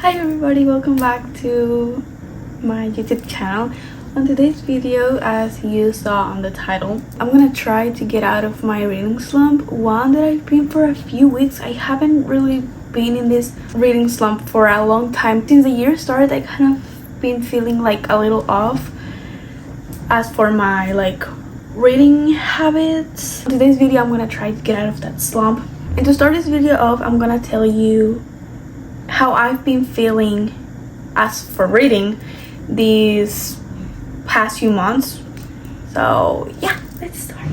Hi everybody, welcome back to my YouTube channel. On today's video, as you saw on the title, I'm gonna try to get out of my reading slump. One that I've been for a few weeks. I haven't really been in this reading slump for a long time. Since the year started, I kind of been feeling like a little off as for my reading habits. In today's video, I'm gonna try to get out of that slump. And to start this video off, I'm gonna tell you how I've been feeling as for reading these past few months. So yeah, let's start.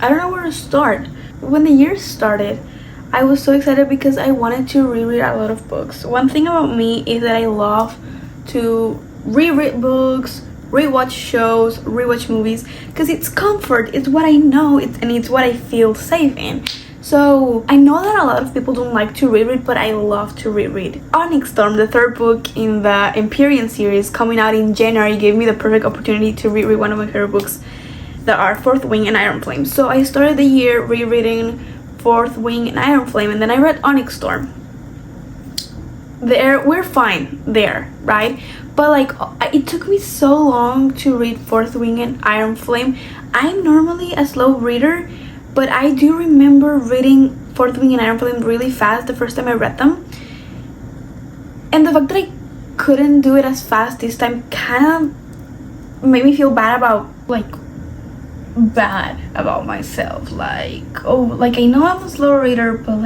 I don't know where to start. When the year started, I was so excited because I wanted to reread a lot of books. One thing about me is that I love to reread books, rewatch shows, rewatch movies, because it's comfort, it's what I know, and it's what I feel safe in. So I know that a lot of people don't like to reread, but I love to reread. Onyx Storm, the third book in the Empyrean series, coming out in January, gave me the perfect opportunity to reread one of my favorite books that are Fourth Wing and Iron Flame. So I started the year rereading Fourth Wing and Iron Flame, and then I read Onyx Storm. We're fine there, right? But it took me so long to read Fourth Wing and Iron Flame. I'm normally a slow reader, but I do remember reading Fourth Wing and Iron Flame really fast the first time I read them. And the fact that I couldn't do it as fast this time kind of made me feel bad about myself. I know I'm a slow reader, but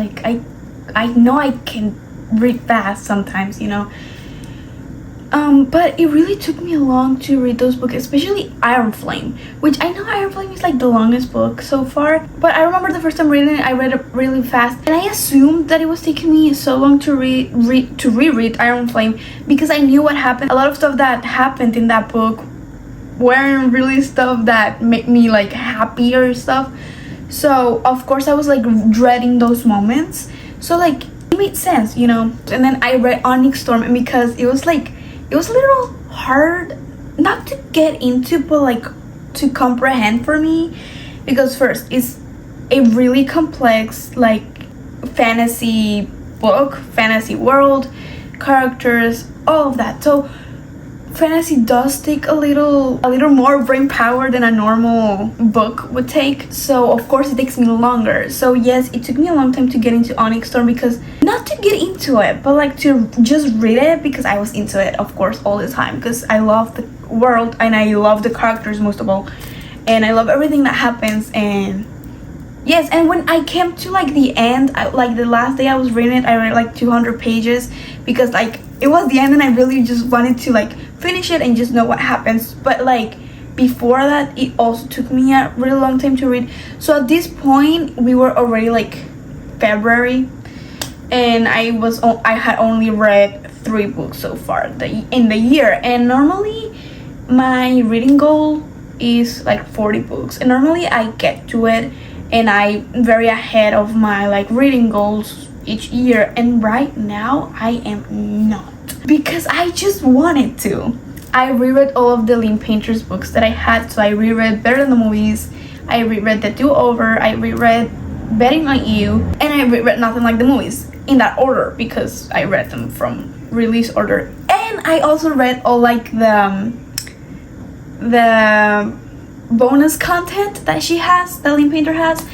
I know I can read fast sometimes, you know. But it really took me long to read those books, especially Iron Flame, which I know Iron Flame is the longest book so far, but I remember the first time reading it, I read it really fast, and I assumed that it was taking me so long to reread Iron Flame because I knew what happened. A lot of stuff that happened in that book weren't really stuff that made me happy or stuff, so of course I was dreading those moments. So it made sense, you know. And then I read Onyx Storm, and because it was a little hard not to get into, but to comprehend for me, because first it's a really complex fantasy book, fantasy world, characters, all of that. So fantasy does take a little more brain power than a normal book would take, so of course it takes me longer. So yes, it took me a long time to get into Onyx Storm, because not to get into it, but to just read it, because I was into it, of course, all the time, because I love the world and I love the characters most of all, and I love everything that happens. And yes, and when I came to the end, the last day I was reading it, I read 200 pages, because it was the end and I really just wanted to finish it and just know what happens. But before that, it also took me a really long time to read. So at this point, we were already February, and I had only read 3 books so far in the year. And normally my reading goal is 40 books, and normally I get to it, and I'm very ahead of my reading goals each year. And right now I am not, because I just wanted to. I reread all of the Lynn Painter's books that I had. So I reread Better Than the Movies, I reread The Do-Over, I reread Betting on You, and I reread Nothing Like the Movies, in that order, because I read them from release order. And I also read all the bonus content that she has, that Lynn Painter has.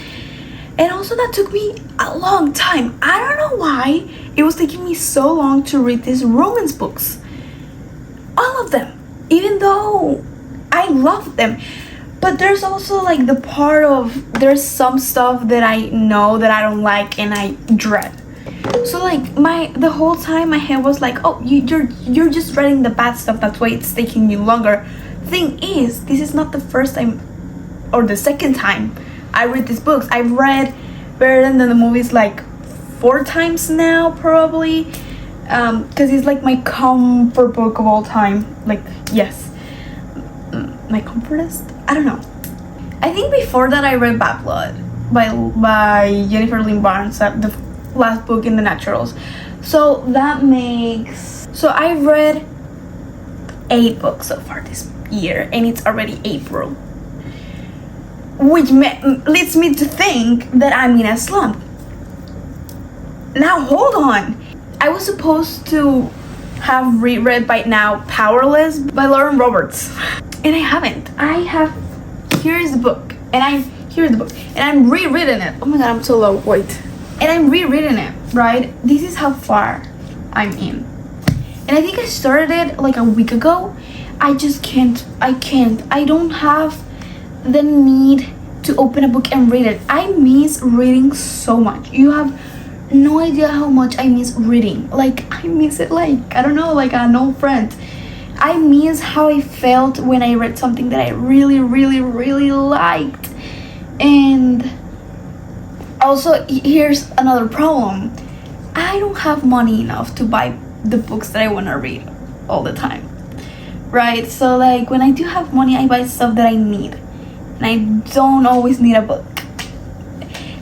And also that took me a long time. I don't know why it was taking me so long to read these romance books. All of them. Even though I love them. But there's also the part of, there's some stuff that I know that I don't like and I dread. So the whole time my head was oh, you're just reading the bad stuff, that's why it's taking you longer. Thing is, this is not the first time or the second time I read these books. I've read Better Than the Movies 4 times now, probably, because it's my comfort book of all time. Yes, my comfortest, I don't know. I think before that I read Bad Blood by Jennifer Lynn Barnes, the last book in the Naturals. So I've read 8 books so far this year, and it's already April, which leads me to think that I'm in a slump. Now hold on, I was supposed to have reread by now Powerless by Lauren Roberts. And I haven't. Here's the book. And I'm rereading it. Oh my god, I'm so low. Wait. And I'm rereading it, right? This is how far I'm in. And I think I started it like a week ago. I just can't. I don't have the need to open a book and read it. I miss reading so much. You have no idea how much I miss reading. Like, I miss it like, I don't know, like an old friend. I miss how I felt when I read something that I really, really, really liked. And also, here's another problem. I don't have money enough to buy the books that I want to read all the time, right? So like when I do have money, I buy stuff that I need, and I don't always need a book.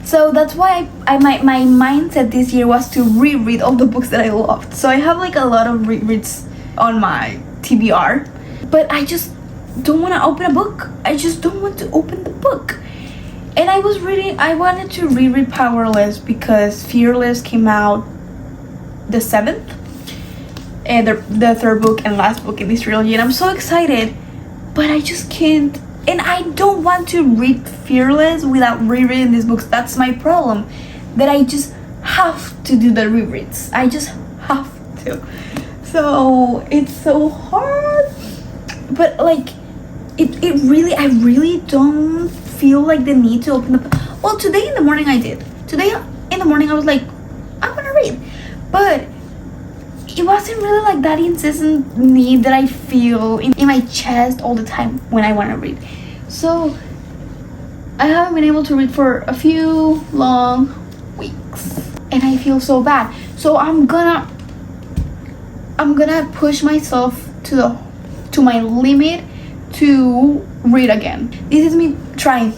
So that's why my mindset this year was to reread all the books that I loved. So I have like a lot of rereads on my TBR, but I just don't want to open a book. I just don't want to open the book. And I wanted to reread Powerless because Fearless came out the 7th, and the third book and last book in this trilogy, and I'm so excited, but I just can't. And I don't want to read Fearless without rereading these books. That's my problem, that I just have to do the rereads. I just have to. So it's so hard, but like I really don't feel like the need to open the. Well, today in the morning I did. Today in the morning I was like, I'm gonna read, but it wasn't really like that incessant need that I feel in my chest all the time when I want to read. So I haven't been able to read for a few long weeks, and I feel so bad. So I'm gonna push myself to my limit to read again. This is me trying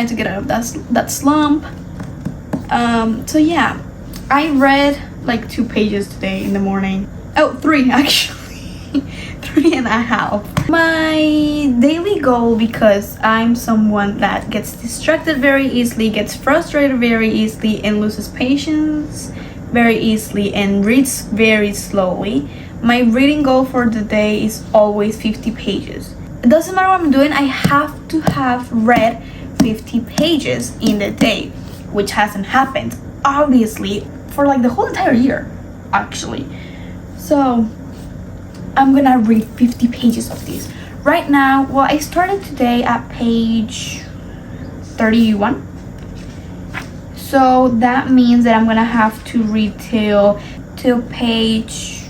to get out of that slump. So yeah, I read like 2 pages today in the morning. Oh, 3 actually. 3.5. My daily goal, because I'm someone that gets distracted very easily, gets frustrated very easily, and loses patience very easily, and reads very slowly. My reading goal for the day is always 50 pages. It doesn't matter what I'm doing, I have to have read 50 pages in the day, which hasn't happened, obviously, for like the whole entire year, actually. So I'm gonna read 50 pages of this. Right now, well, I started today at page 31. So that means that I'm gonna have to read till page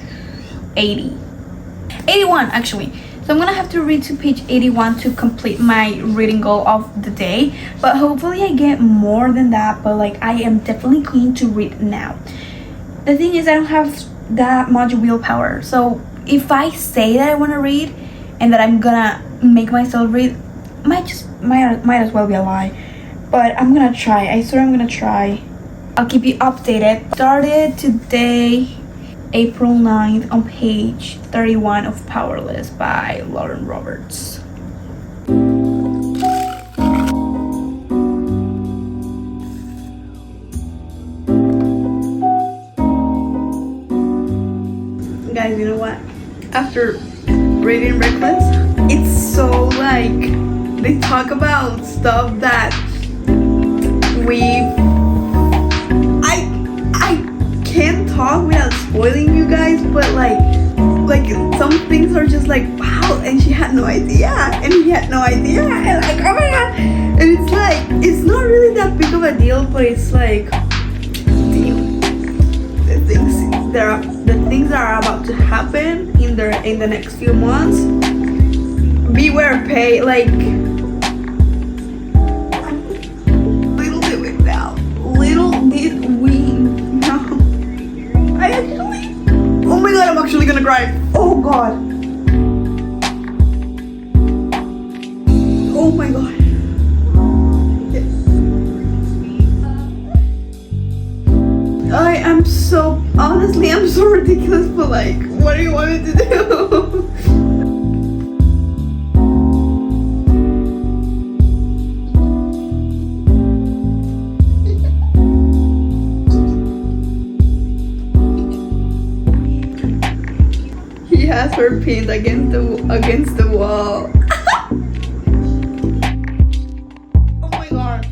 81 actually. So I'm gonna have to read to page 81 to complete my reading goal of the day. But hopefully I get more than that, but like I am definitely going to read now. The thing is, I don't have that much willpower. So if I say that I want to read and that I'm gonna make myself read, might as well be a lie. But I'm gonna try. I swear I'm gonna try. I'll keep you updated. Started today, April 9th, on page 31 of Powerless by Lauren Roberts. Guys, you know what? After reading Reckless, it's so like they talk about stuff that I can't talk without spoiling you guys, but like some things are just like, wow, and she had no idea, and he had no idea, and like, oh my god. And it's like, it's not really that big of a deal, but it's like, damn, the things that are about to happen in the next few months, beware, pay, like, little did we know. Oh my god, I'm actually gonna cry. Oh god. Oh my god. I am so, honestly, I'm so ridiculous, but like, what do you want me to do? password pinned against the wall. Oh my god.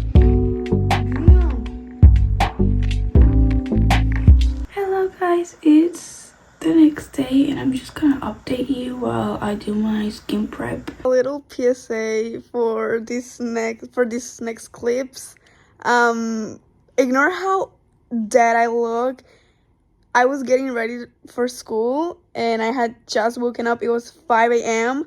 Hello guys, it's the next day and I'm just gonna update you while I do my skin prep. A little PSA for this next clips. Ignore how dead I look. I was getting ready for school and I had just woken up. It was 5 a.m.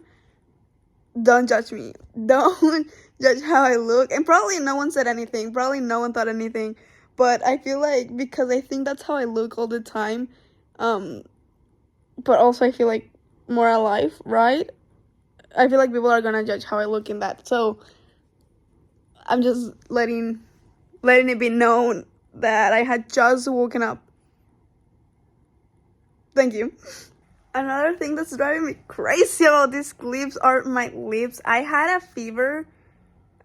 Don't judge me. Don't judge how I look. And probably no one said anything. Probably no one thought anything. But I feel like, because I think that's how I look all the time, but also I feel like more alive, right? I feel like people are gonna judge how I look in that. So I'm just letting it be known that I had just woken up. Thank you. Another thing that's driving me crazy about these clips are my lips. I had a fever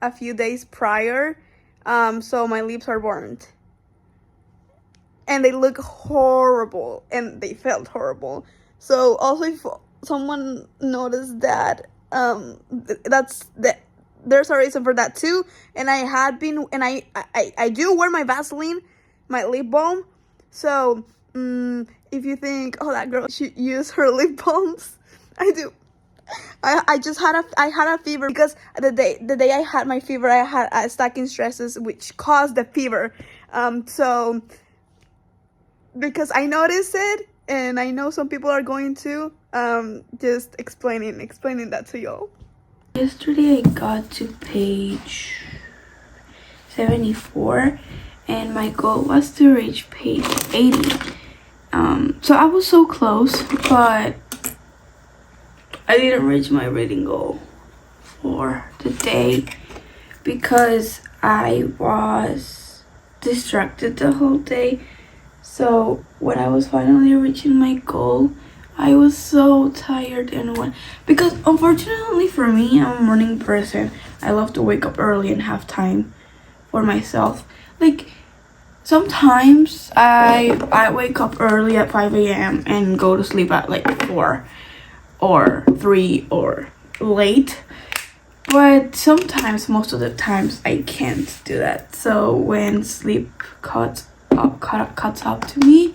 a few days prior, so my lips are burned. And they look horrible, and they felt horrible. So also, if someone noticed that, there's a reason for that too. And I do wear my Vaseline, my lip balm. So if you think, oh, that girl should use her lip balms, I do. I had a fever because the day I had my fever, I had stacking stresses which caused the fever. So because I noticed it, and I know some people are going to, just explaining that to y'all. Yesterday I got to page 74 and my goal was to reach page 80. So I was so close, but I didn't reach my reading goal for the day because I was distracted the whole day. So when I was finally reaching my goal, I was so tired because unfortunately for me, I'm a morning person. I love to wake up early and have time for myself. Like sometimes I wake up early at 5 a.m. and go to sleep at like 4 or 3 or late. But sometimes, most of the times, I can't do that. So when sleep cuts up to me,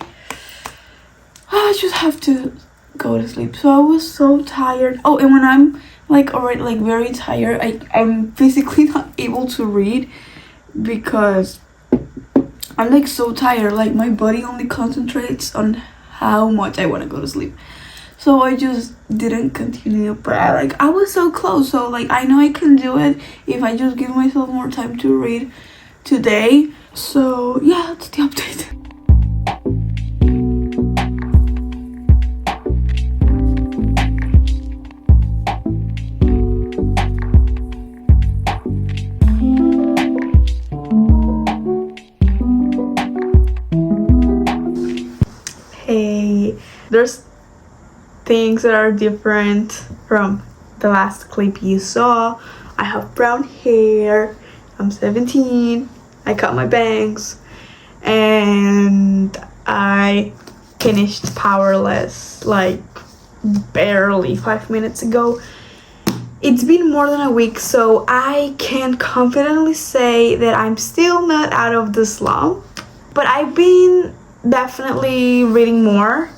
I just have to go to sleep. So I was so tired. Oh, and when I'm like already like very tired, I'm physically not able to read because I'm like so tired. Like my body only concentrates on how much I want to go to sleep. So I just didn't continue, but I was so close. So like I know I can do it if I just give myself more time to read today. So yeah, that's the update. Hey, there's things that are different from the last clip you saw. I have brown hair. I'm 17. I cut my bangs. And I finished Powerless like barely 5 minutes ago. It's been more than a week, so I can confidently say that I'm still not out of the slump. But I've been definitely reading more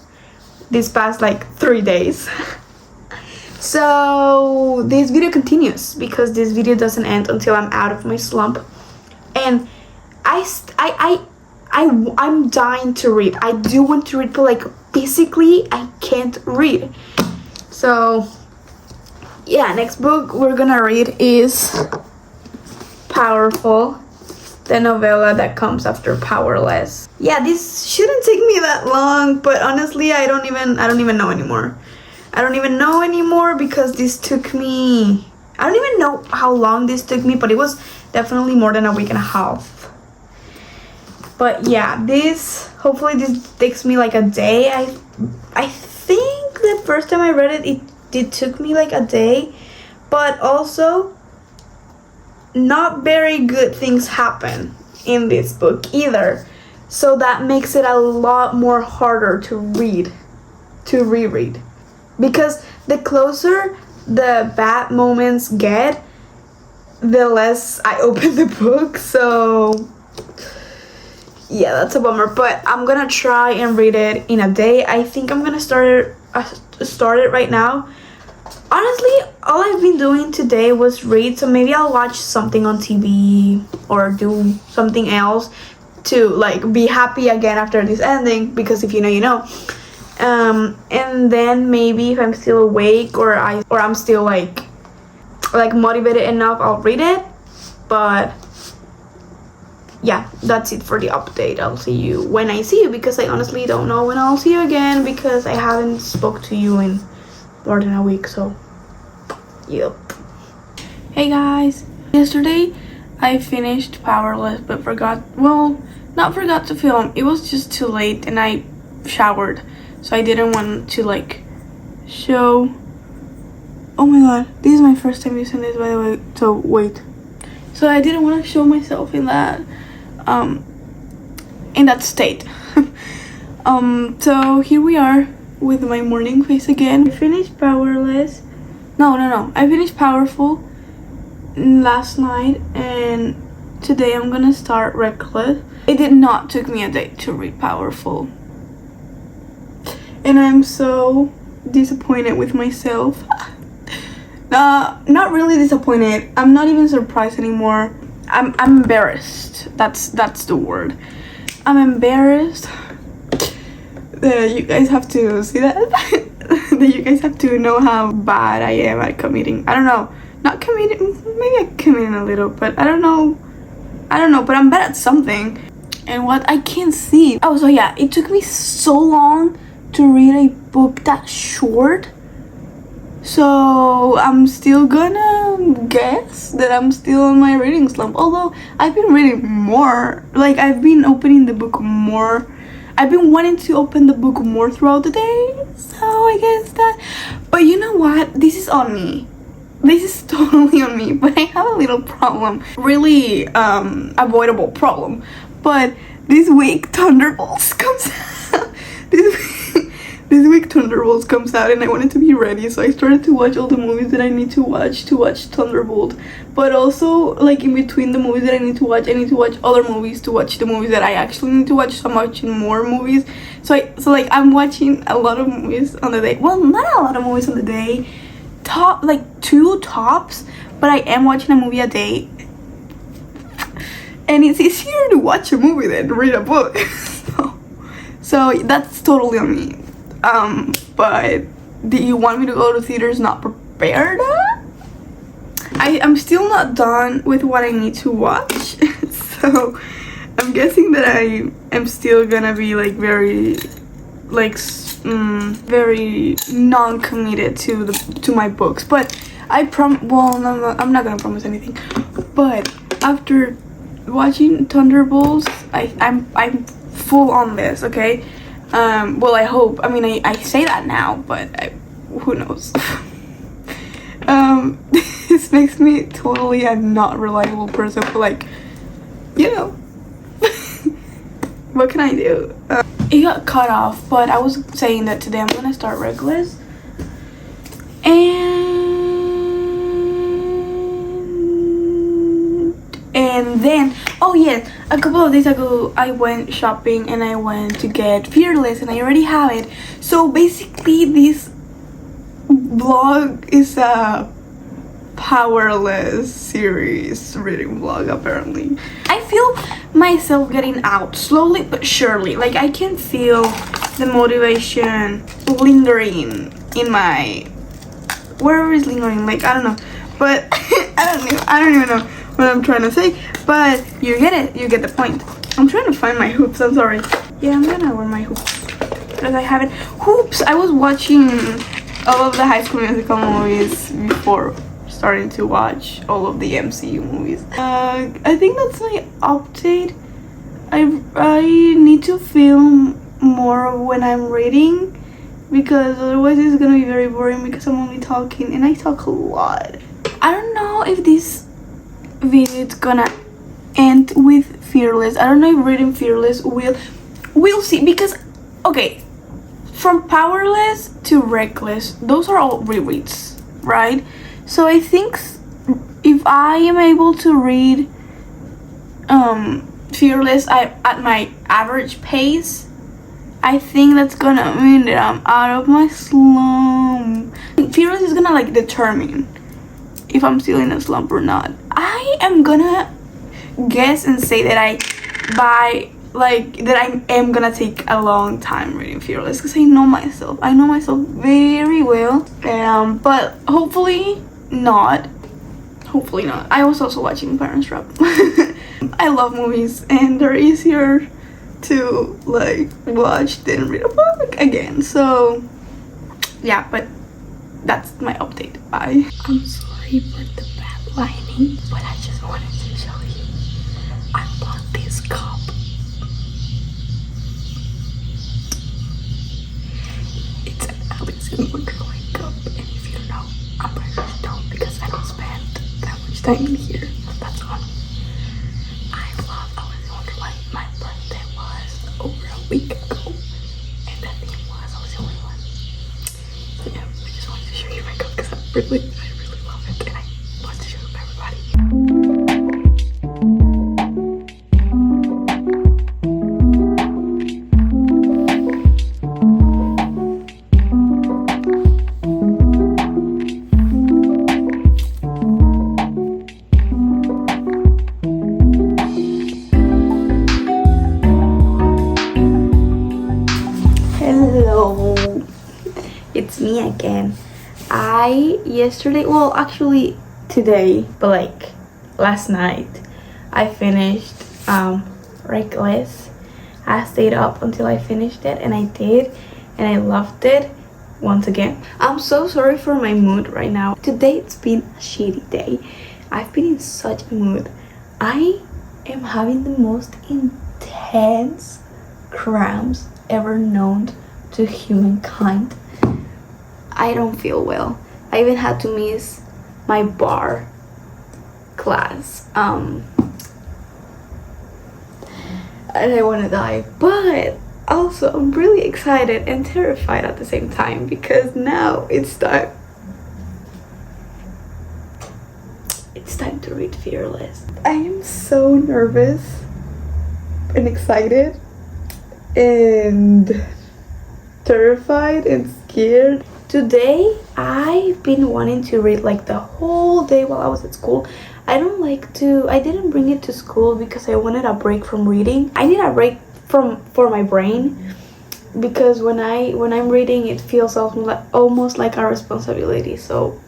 these past like 3 days. So this video continues because this video doesn't end until I'm out of my slump. And I'm dying to read. I do want to read, but like physically I can't read. So yeah, next book we're gonna read is Powerful, the novella that comes after Powerless. Yeah, this shouldn't take me that long, but honestly I don't even know anymore. I don't even know anymore because this took me, I don't even know how long this took me, but it was definitely more than a week and a half. But yeah, hopefully this takes me like a day. I think the first time I read it took me like a day, but also not very good things happen in this book either. So that makes it a lot more harder to reread. because the closer the bad moments get, the less I open the book. So yeah, that's a bummer, but I'm gonna try and read it in a day. I think I'm gonna start it right now. Honestly, all I've been doing today was read, so maybe I'll watch something on TV or do something else to like be happy again after this ending, because if you know, you know. And then maybe if I'm still awake or I'm still like motivated enough, I'll read it. But yeah, that's it for the update. I'll see you when I see you, because I honestly don't know when I'll see you again, because I haven't spoke to you in more than a week. So yep. Hey guys, yesterday I finished Powerless but not forgot to film. It was just too late and I showered, so I didn't want to like show. Oh my god, this is my first time using this, by the way, so wait. So I didn't want to show myself in that state. So here we are with my morning face again. I finished Powerless. No. I finished Powerful last night, and today I'm gonna start Reckless. It did not took me a day to read Powerful, and I'm so disappointed with myself. Not really disappointed. I'm not even surprised anymore. I'm embarrassed. That's the word. I'm embarrassed. You guys have to see that. That you guys have to know how bad I am at committing. I don't know. Not committing. Maybe I committing a little, but I don't know. But I'm bad at something. And what I can't see. Oh, so yeah. It took me so long to read a book that short. So I'm still gonna guess that I'm still on my reading slump. Although I've been reading more. Like, I've been opening the book more. I've been wanting to open the book more throughout the day. So I guess that. But you know what? This is on me. This is totally on me. But I have a little problem. Really avoidable problem. But this week Thunderbolts comes out. This week Thunderbolts comes out, and I wanted to be ready, so I started to watch all the movies that I need to watch Thunderbolt. But also, like, in between the movies that I need to watch other movies to watch the movies that I actually need to watch. So I'm watching more movies. So like I'm watching a lot of movies on the day. Well, not a lot of movies on the day. Like 2 tops, but I am watching a movie a day. And it's easier to watch a movie than read a book. So that's totally on me. But do you want me to go to theaters not prepared? I'm still not done with what I need to watch. So I'm guessing that I am still gonna be like very very non-committed to my books. But no, I'm not gonna promise anything. But after watching Thunderbolts, I'm full on this, okay? Well, I hope. I mean, I say that now, but who knows? This makes me totally a not reliable person, but like, you know, what can I do? It got cut off, but I was saying that today I'm gonna start Reckless. And then, oh yeah, a couple of days ago I went shopping and I went to get Fearless, and I already have it. So basically this vlog is a Powerless series reading vlog, apparently. I feel myself getting out slowly but surely. Like, I can feel the motivation lingering in my, wherever is lingering, like, I don't know, but I don't even know what I'm trying to say, but you get it, you get the point. I'm trying to find my hoops, I'm sorry. Yeah, I'm gonna wear my hoops because I haven't. Hoops! I was watching all of the High School Musical movies before starting to watch all of the MCU movies. I think that's my update. I need to film more when I'm reading, because otherwise it's gonna be very boring because I'm only talking, and I talk a lot. I don't know if this video is gonna end with Fearless. I don't know if reading Fearless will, we'll see, because okay, from Powerless to Reckless, those are all rereads, right? So I think if I am able to read Fearless at my average pace, I think that's gonna mean that I'm out of my slump. Fearless is gonna like determine if I'm still in a slump or not. I am gonna guess and say that I am gonna take a long time reading Fearless, because I know myself very well. But hopefully not. I was also watching Parents Trap. I love movies, and they're easier to like watch than read a book again. So yeah, but that's my update. Bye. I'm sorry for the bad lighting, but I just wanted to show you. I bought this cup. It's an Alex and McCoy cup, and if you don't know, I'm pretty sure you don't, because I don't spend that much time in here. That's on. I was wondering why my birthday was over a week ago, and the theme was I was the only one. So yeah, I just wanted to show you my cup because I really love it, and I want to show everybody. Hello, it's me again. Actually today, but like last night, I finished Reckless. I stayed up until I finished it, and I did, and I loved it once again. I'm so sorry for my mood right now. Today it's been a shitty day. I've been in such a mood. I am having the most intense cramps ever known to humankind. I don't feel well. I even had to miss my bar class. And I want to die, but also I'm really excited and terrified at the same time, because now it's time to read Fearless. I am so nervous and excited and terrified and scared. Today I've been wanting to read like the whole day while I was at school. I didn't bring it to school because I wanted a break from reading. I need a break for my brain, because when I'm reading, it feels almost like a responsibility. So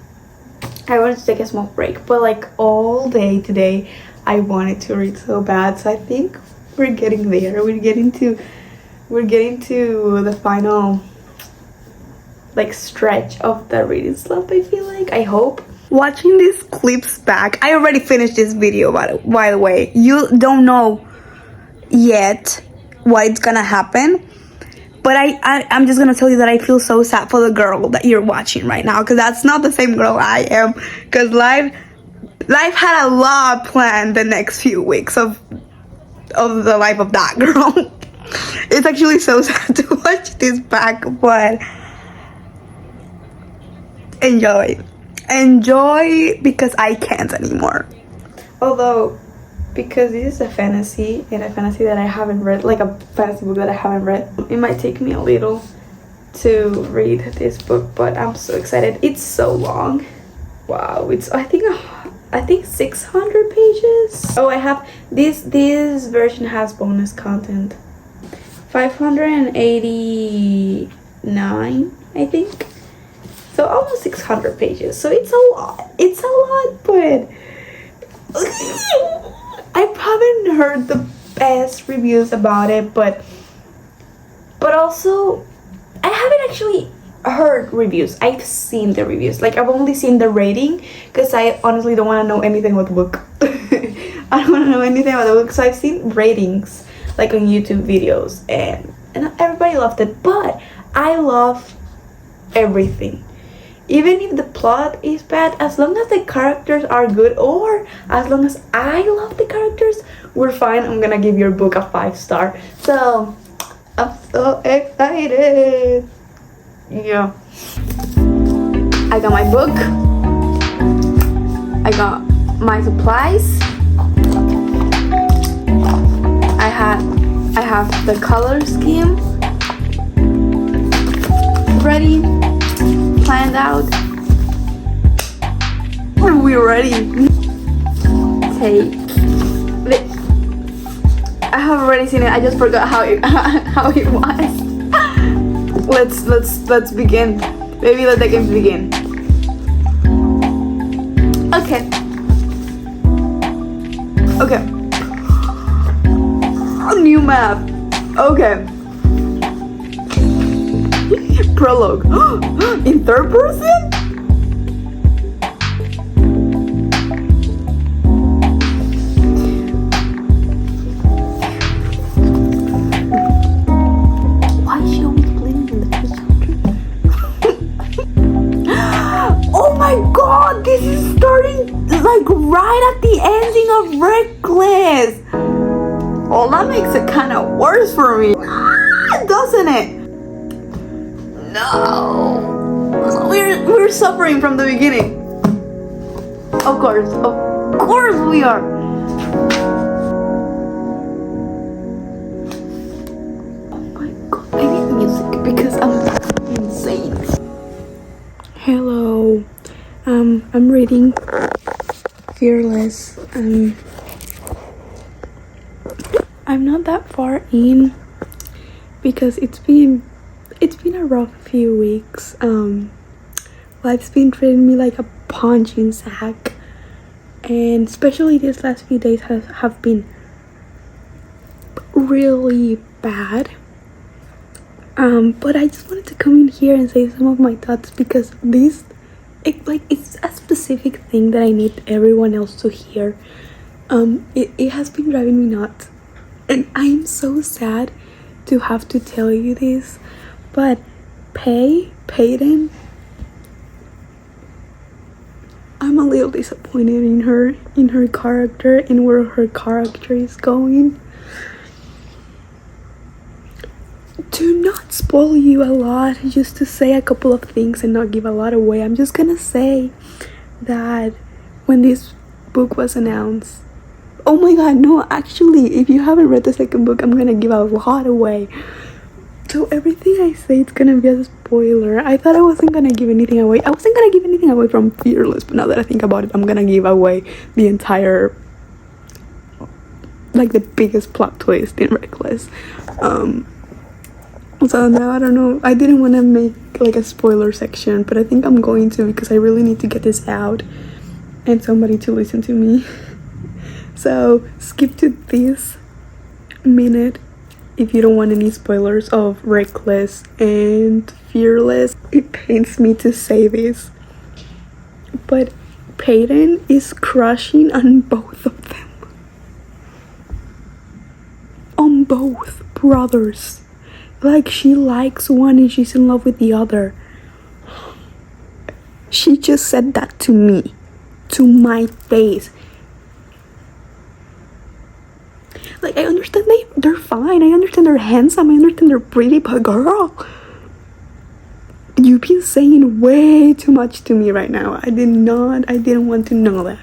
I wanted to take a small break, but like all day today I wanted to read so bad. So I think we're getting there. We're getting to the final like stretch of the reading slump, I feel like. I hope. Watching these clips back, I already finished this video, by the way. You don't know yet what's gonna happen, but I'm just gonna tell you that I feel so sad for the girl that you're watching right now, because that's not the same girl I am, because life had a lot planned the next few weeks of the life of that girl. It's actually so sad to watch this back, but enjoy because I can't anymore. Although, because this is a fantasy, and a fantasy that I haven't read, like a fantasy book that I haven't read, it might take me a little to read this book, but I'm so excited. It's so long. Wow, it's I think 600 pages. Oh, I have this version has bonus content. 589, I think. So almost 600 pages. So it's a lot. But I haven't heard the best reviews about it, but also I haven't actually heard reviews. I've seen the reviews. Like, I've only seen the rating, because I honestly don't want to know anything about the book. I don't want to know anything about the book. So I've seen ratings like on YouTube videos, and everybody loved it. But I love everything. Even if the plot is bad, as long as the characters are good, or as long as I love the characters, we're fine. I'm gonna give your book a 5-star. So I'm so excited. Yeah. I got my book. I got my supplies. I have the color scheme ready, planned out. We're ready. Okay. I have already seen it. I just forgot how it was. Let's begin. Maybe let the games begin. Okay. Okay. A new map. Okay. Prologue. In third person? Why is she always playing in the first chapter? Oh my god, this is starting like right at the ending of Reckless. Well, that makes it kind of worse for me, doesn't it? No, we're suffering from the beginning. Of course we are. Oh my god, I need music because I'm insane. Hello, I'm reading Fearless. I'm not that far in because it's been a rough few weeks. Life's been treating me like a punching sack, and especially these last few days have been really bad. But I just wanted to come in here and say some of my thoughts because it's a specific thing that I need everyone else to hear. It has been driving me nuts, and I'm so sad to have to tell you this, but Peyton, I'm a little disappointed in her character and where her character is going. To not spoil you a lot, just to say a couple of things and not give a lot away, I'm just gonna say that when this book was announced, oh my god, no, actually, if you haven't read the second book, I'm gonna give a lot away. So everything I say, it's gonna be a spoiler. I thought I wasn't gonna give anything away. I wasn't gonna give anything away from Fearless, but now that I think about it, I'm gonna give away the entire, like, the biggest plot twist in Reckless. So now I don't know. I didn't want to make like a spoiler section, but I think I'm going to because I really need to get this out and somebody to listen to me. So skip to this minute if you don't want any spoilers of Reckless and Fearless. It pains me to say this, but Peyton is crushing on both of them. On both brothers. Like, she likes one and she's in love with the other. She just said that to me, to my face. Like, I understand they're fine. I understand they're handsome. I understand they're pretty, but girl, you've been saying way too much to me right now. I didn't want to know that.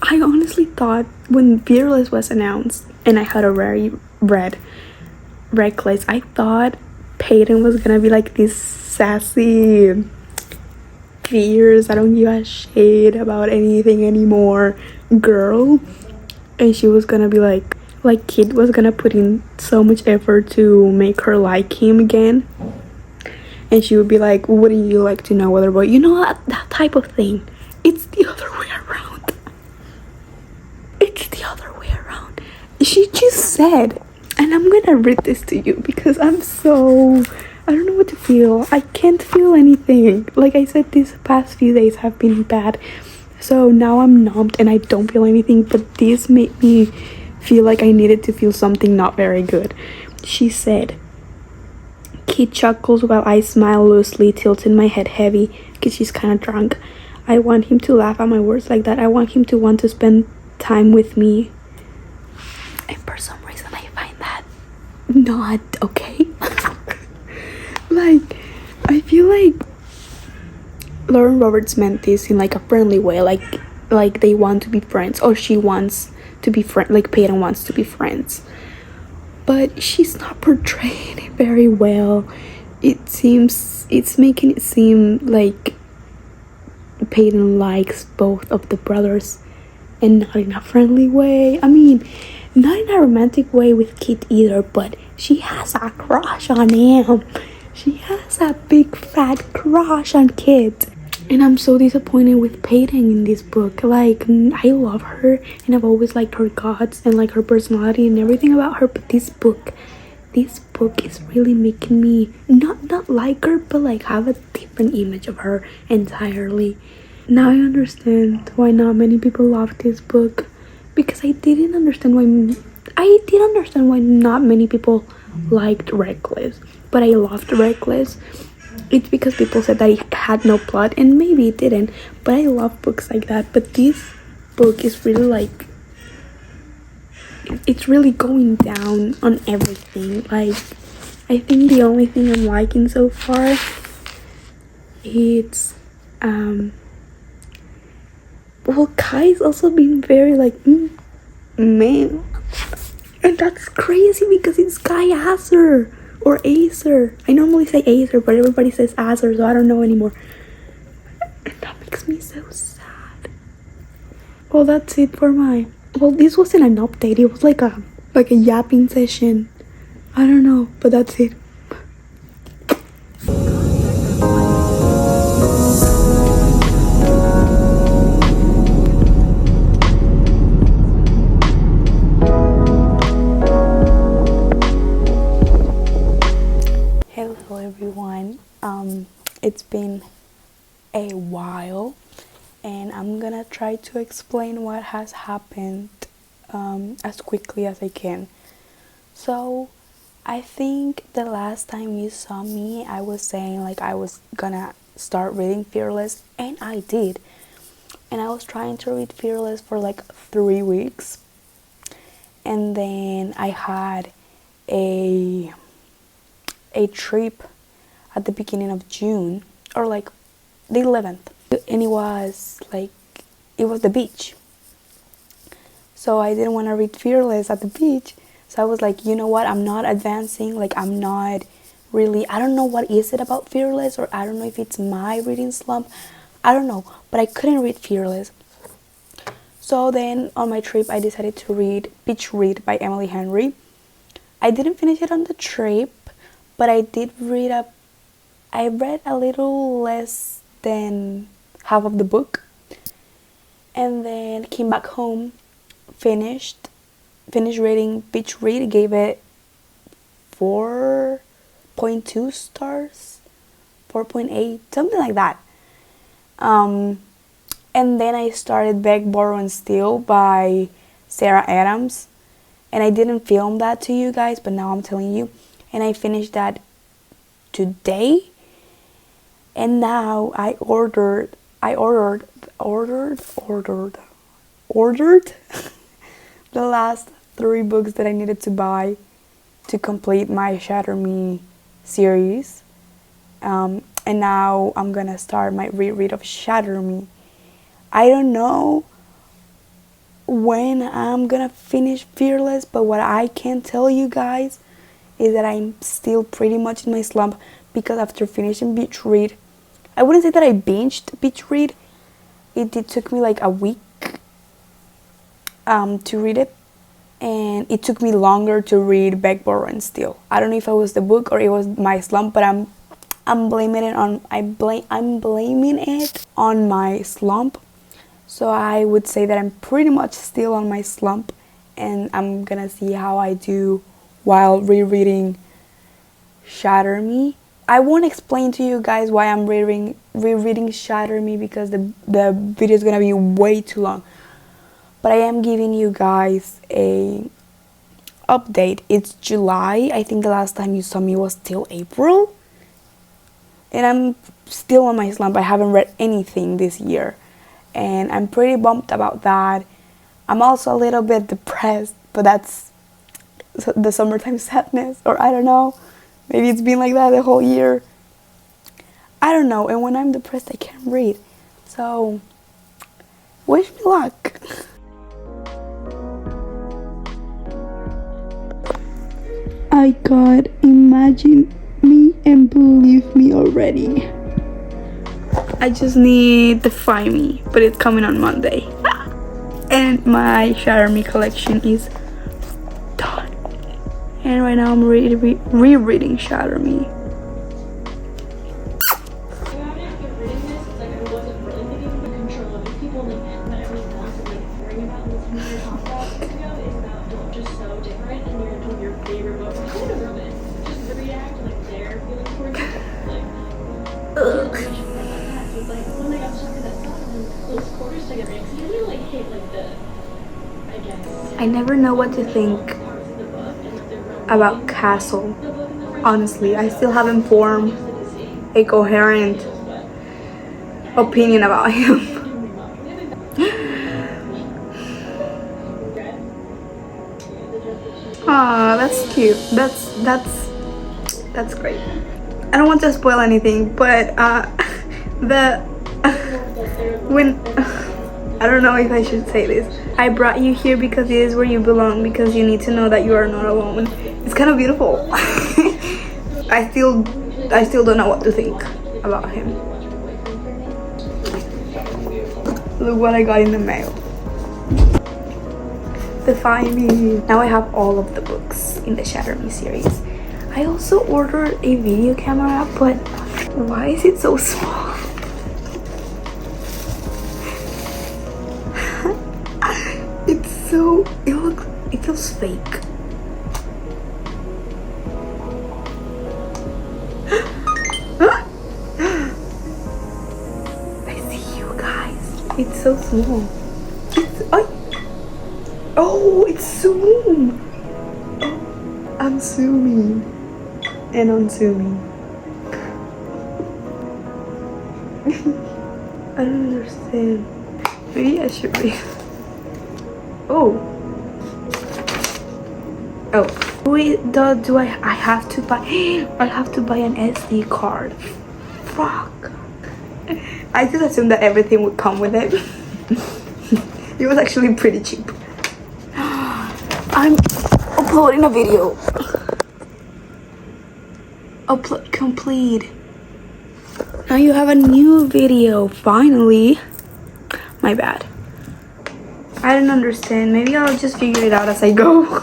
I honestly thought when Fearless was announced and I had already read Reckless, I thought Peyton was gonna be like this sassy, fierce, I don't give a shit about anything anymore girl, and she was gonna be like Kid was gonna put in so much effort to make her like him again, and she would be like, wouldn't you like to know whether boy, you know, that type of thing. It's the other way around. It's the other way around. She just said, and I'm gonna read this to you because I don't know what to feel. I can't feel anything. Like I said, these past few days have been bad, so now I'm numbed and I don't feel anything, but this made me feel like I needed to feel something not very good. She said, Kid chuckles while I smile loosely, tilting my head heavy because she's kind of drunk. I want him to laugh at my words like that. I want him to want to spend time with me, and for some reason I find that not okay. Like, I feel like Lauren Roberts meant this in like a friendly way, like they want to be friends, or she wants to be friend, like Peyton wants to be friends. But she's not portraying it very well. It's making it seem like Peyton likes both of the brothers, and not in a friendly way. I mean, not in a romantic way with Kit either, but she has a crush on him. She has a big fat crush on Kit. And I'm so disappointed with Peyton in this book. Like, I love her, and I've always liked her guts and like her personality and everything about her. But this book is really making me not like her, but like have a different image of her entirely. Now I understand why not many people loved this book, because I did understand why not many people liked Reckless, but I loved Reckless. It's because people said that it had no plot, and maybe it didn't, but I love books like that. But this book is really like, it's really going down on everything. Like, I think the only thing I'm liking so far, it's well, Kai's also been very like man, and that's crazy because it's Kai Acer or Acer. I normally say Acer, but everybody says Acer, so I don't know anymore. And that makes me so sad. Well, that's it for my. Well, this wasn't an update. It was like a yapping session. I don't know, but that's it. Hello everyone. It's been a while, and I'm gonna try to explain what has happened as quickly as I can. So, I think the last time you saw me, I was saying like I was gonna start reading Fearless, and I did. And I was trying to read Fearless for like 3 weeks, and then I had a trip at the beginning of June, or like the 11th, and it was the beach. So I didn't want to read Fearless at the beach, so I was like, you know what, I'm not advancing, like I'm not really, I don't know what is it about Fearless, or I don't know if it's my reading slump, I don't know, but I couldn't read Fearless. So then on my trip I decided to read Beach Read by Emily Henry. I didn't finish it on the trip, but I read a little less than half of the book, and then came back home, finished reading Beach Read, gave it 4.2 stars, 4.8, something like that. And then I started Beg, Borrow, and Steal by Sarah Adams, and I didn't film that to you guys, but now I'm telling you. And I finished that today, and now I ordered the last 3 books that I needed to buy to complete my Shatter Me series. And now I'm gonna start my reread of Shatter Me. I don't know when I'm gonna finish Fearless, but what I can tell you guys is that I'm still pretty much in my slump, because after finishing Beach Read, I wouldn't say that I binged Beach Read. It took me like a week to read it, and it took me longer to read Beg, Borrow, and Steal. I don't know if it was the book or it was my slump, but I'm blaming it on my slump. So I would say that I'm pretty much still on my slump, and I'm gonna see how I do while rereading Shatter Me. I won't explain to you guys why I'm rereading Shatter Me, because the video is gonna be way too long. But I am giving you guys a update. It's July. I think the last time you saw me was still April, and I'm still on my slump. I haven't read anything this year, and I'm pretty bummed about that. I'm also a little bit depressed, but that's the summertime sadness, or I don't know. Maybe it's been like that the whole year. I don't know. And when I'm depressed, I can't read. So, wish me luck. I got Imagine Me and Believe Me already. I just need Defy Me, but it's coming on Monday. And my Shatter Me collection is done. And right now I'm rereading Shatter Me. I never know what to think about Castle. Honestly, I still haven't formed a coherent opinion about him. Aw, that's cute. That's great. I don't want to spoil anything, but when I don't know if I should say this. I brought you here because it is where you belong, because you need to know that you are not alone. It's kind of beautiful. I still don't know what to think about him. Look what I got in the mail. Defy Me. Now I have all of the books in the Shatter Me series. I also ordered a video camera, but why is it so small? It feels fake. I see you guys. It's so small. It's zoom. Oh, I'm zooming and unzooming. I don't understand. Maybe I should be. Oh. Do I have to buy I have to buy an SD card. Fuck. I just assumed that everything would come with it. It was actually pretty cheap. I'm uploading a video. Upload complete. Now you have a new video, finally. My bad. I didn't understand. Maybe I'll just figure it out as I go.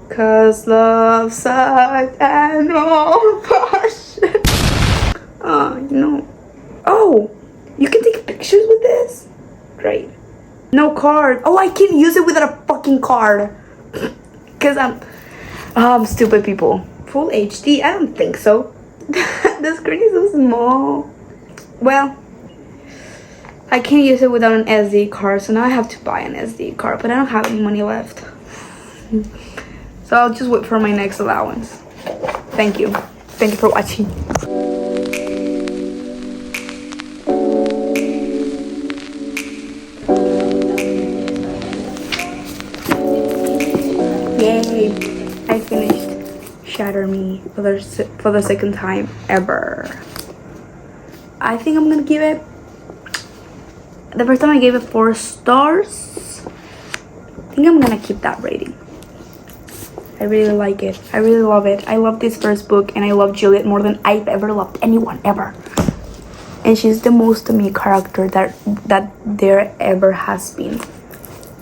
Cause love sucks and no passion. Oh, you can take pictures with this? Great. No card. Oh, I can use it without a fucking card. Cause I'm stupid people. Full HD? I don't think so. The screen is so small. Well, I can't use it without an SD card, so now I have to buy an SD card, but I don't have any money left. So I'll just wait for my next allowance. Thank you. Thank you for watching. Yay! I finished Shatter Me for the second time ever. I think I'm gonna give it. The first time I gave it 4 stars. I think I'm gonna keep that rating. I really like it. I really love it. I love this first book, and I love Juliet more than I've ever loved anyone ever. And she's the most to me character that there ever has been.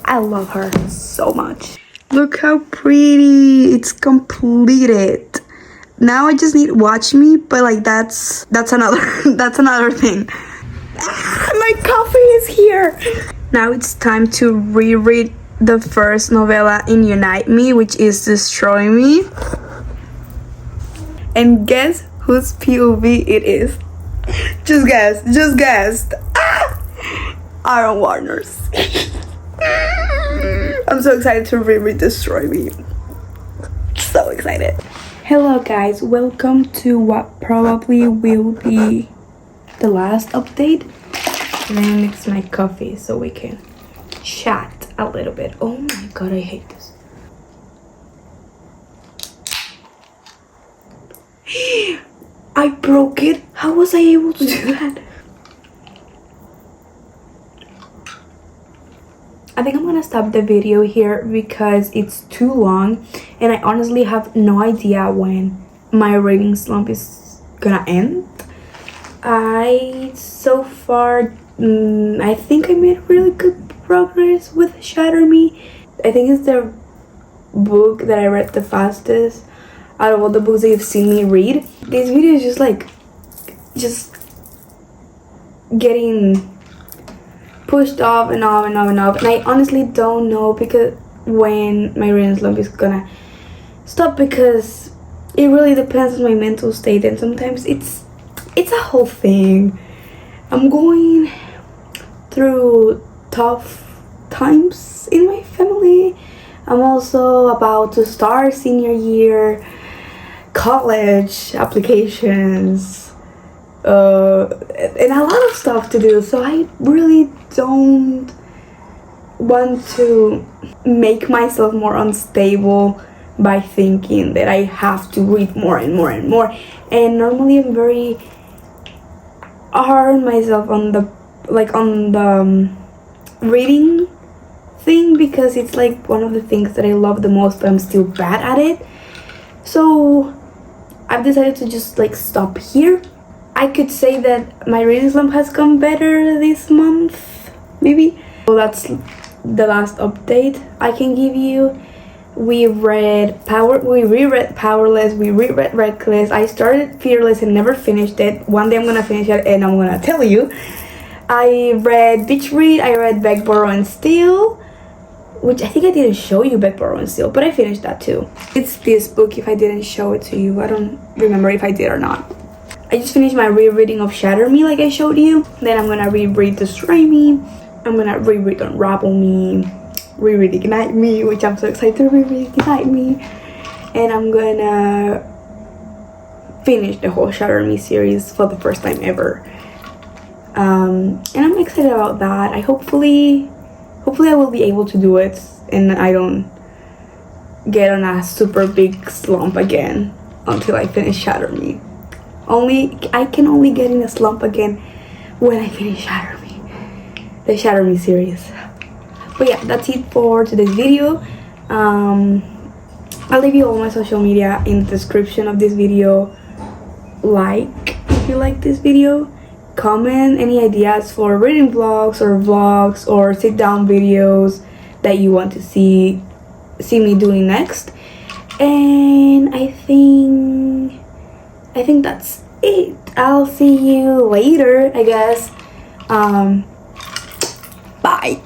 I love her so much. Look how pretty. It's completed. Now I just need Watch Me, but like that's another thing. My coffee is here. Now it's time to reread the first novella in Unite Me, which is Destroy Me. And guess whose POV it is? Just guess. Aaron Warner's. I'm so excited to reread Destroy Me. So excited. Hello guys, welcome to what probably will be the last update. Let me mix my coffee so we can chat a little bit. Oh my god, I hate this. I broke it. How was I able to do that? I think I'm gonna stop the video here because it's too long and I honestly have no idea when my reading slump is gonna end. So far, I think I made really good progress with Shatter Me. I think it's the book that I read the fastest out of all the books that you've seen me read. This video is just getting pushed off and off and off and off, and I honestly don't know because when my reading slump is gonna stop, because it really depends on my mental state, and sometimes it's a whole thing. I'm going through tough times in my family. I'm also about to start senior year, college applications, and a lot of stuff to do, so I really don't want to make myself more unstable by thinking that I have to read more and more and more. And normally I'm very hard on myself on the reading thing, because it's like one of the things that I love the most, but I'm still bad at it. So I've decided to just like stop here. I could say that my reading slump has gone better this month, maybe. So that's the last update I can give you. We reread Powerless, we reread Reckless. I started Fearless and never finished it. One day I'm gonna finish it and I'm gonna tell you. I read Beach Read, I read Beg, Borrow, and Steal, which I think I didn't show you Beg, Borrow, and Steal, but I finished that too. It's this book if I didn't show it to you. I don't remember if I did or not. I just finished my rereading of Shatter Me like I showed you. Then I'm gonna reread Destroy Me. I'm gonna reread Unravel Me, reread Ignite Me, which I'm so excited to reread Ignite Me. And I'm gonna finish the whole Shatter Me series for the first time ever. And I'm excited about that. Hopefully I will be able to do it and I don't get on a super big slump again until I finish Shatter Me. I can only get in a slump again when I finish Shatter Me, the Shatter Me series. But yeah, that's it for today's video. I'll leave you all my social media in the description of this video. Like if you like this video, comment any ideas for reading vlogs or sit down videos that you want to see me doing next. And I think that's it. I'll see you later, I guess. Bye.